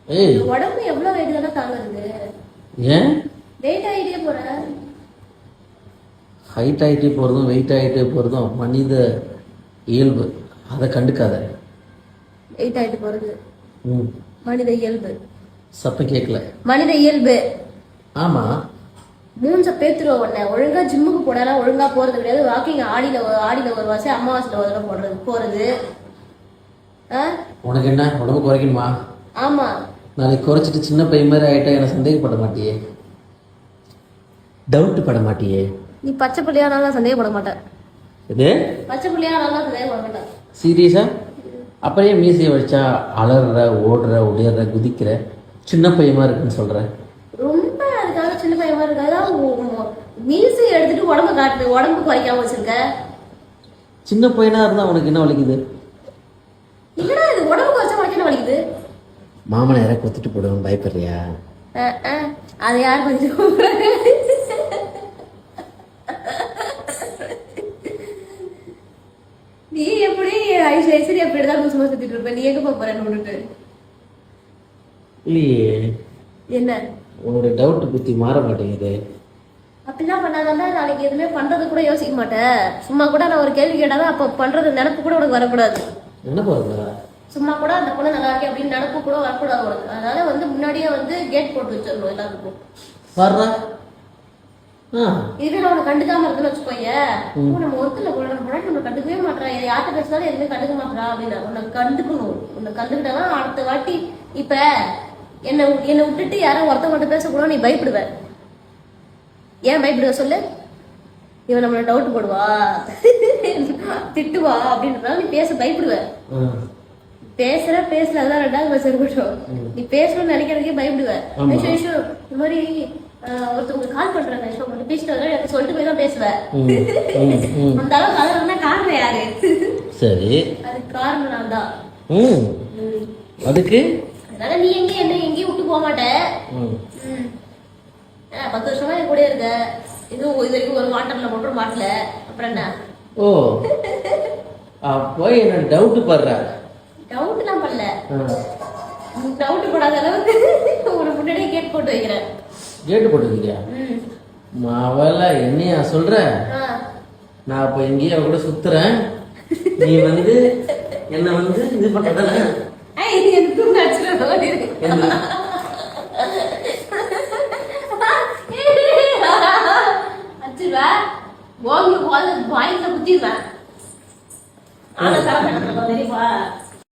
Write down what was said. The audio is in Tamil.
ஏய் உடம்பு எவ்வளவு வெயிட் தானே தாங்குறது? ஏன் வெயிட் ஆகிட்டே போற? ஹைட் ஆகிட்டே போகிறதும் வெயிட் ஆகிட்டே போகிறதும் மனித இயல்பு. அதை கண்டுக்காத. வெயிட் ஆகிட்டு போறது ம் மனித இயல்பு. சத்தம் கேட்கல. மனித இயல்பு. ஆமாம். மூஞ்ச பேத்துருவோம். உடனே ஒழுங்கா ஜிம்முக்கு போனா ஒழுங்கா போறது கிடையாது. வாக்கிங் ஆடியில ஒரு வாசி அமாவாசையில் ஒரு தடவை போறது. உனக்கு என்ன உடம்பு குறைக்கணுமா? ஆமா. நாளைக்கு குறைச்சிட்டு சின்ன பையன் மாதிரி ஆகிட்டா எனக்கு சந்தேகப்பட மாட்டியே? டவுட் பட மாட்டியே? நீ பச்சை பிள்ளையானாலும் சந்தேகப்பட மாட்டேன். இது பச்சை பிள்ளையானாலும் சந்தேகப்பட மாட்டேன். சீரியஸா? அப்படியே மீசையை வச்சா அலற ஓடுற ஒடிற குதிக்கிற சின்ன பையமா இருக்குன்னு சொல்ற. ரொம்ப அதுக்காக சின்ன பையமா இருக்காது. மீசை எடுத்துட்டு உடம்பு காட்டுது. உடம்பு குறைக்காம வச்சிருக்க. சின்ன பையனா இருந்தா உனக்கு என்ன வலிக்குது? என்னடா இது உடம்பு குறைச்சா உனக்கு என்ன வலிக்குது? மாமனை யாரை கொத்திட்டு போடுவேன் பயப்படுறியா? அதை யார் கொஞ்சம் நீ எப்படி ஐஸ்வர்யா எப்படிதான் சும்மா சுத்திட்டு இருப்ப? நீ எங்க போறேன்னு விட்டுட்டு இல்லையே. என்ன உன்னோட டவுட் புத்தி மாற மாட்டேங்குது. அப்படிலாம் பண்ணாதான் நாளைக்கு எதுவுமே பண்றது கூட யோசிக்க மாட்டேன். சும்மா கூட நான் ஒரு கேள்வி கேட்டாதான் அப்ப பண்றது நினப்பு கூட உனக்கு வரக்கூடாது. என்ன போறதா? சும்மா கூட அந்த பொண்ணு நல்லா இருக்கே அப்படின்னு நினப்பு கூட வரக்கூடாது உனக்கு. அதனால முன்னாடியே கேட் போட்டு வச்சிடணும் எல்லாத்துக்கும். வர்றா இதுவே நான் உனக்கு கண்டுக்காம இருக்குன்னு வச்சுக்கோங்க. நம்ம ஒருத்தல கூட நம்ம கண்டுக்கவே மாட்டேன். யார்கிட்ட பேசினாலும் எதுவுமே கண்டுக்க மாட்டா அப்படின்னு உனக்கு கண்டுக்கணும். உன்னை கண்டுக்கிட்டா அடுத்த வாட்டி இப்ப என்னை விட்டுட்டு யாரும் ஒருத்தவங்க பேசக்கூடாது. நீ பயப்படுவ. ஏன் பயப்படுவ சொல்லு? இவன் நம்மள டவுட் போடுவா திட்டுவா அப்படின்றதால நீ பேச பயப்படுவ. பேசல அதெல்லாம் ரெண்டாவது பஸ் இருக்கட்டும். நீ பேசணும்னு நினைக்கிறதுக்கே பயப்படுவ. இந்த மாதிரி ஒருத்தவங்க கால் பண்றாங்க பேசிட்டு எனக்கு சொல்லிட்டு போய் தான் பேசுவேன். அந்த அளவுக்கு அதனால காரணம் யாரு? சரி அதுக்கு காரணம் நான் தான். அதுக்கு அதனால நீ எங்கேயும் விட்டு போக மாட்டேன். 10 வருஷமா என் கூட இருக்க. இது வரைக்கும் ஒரு வாட்டர்ல போட்டு மாட்டல. அப்புறம் என்ன? ஓ அப்போ என்ன டவுட் பண்ற? டவுட் நான் பண்ணல. டவுட் படாத அளவுக்கு உனக்கு முன்னாடியே கேட் போட்டு வைக்கிறேன். கேட்டு போட்டு வைக்கிறியா? மாவல என்னையா சொல்ற? நான் இப்ப எங்கேயோ கூட சுத்துறேன். நீ என்ன இது பண்றதானே? இது எனக்கு குத்திடுவேன்.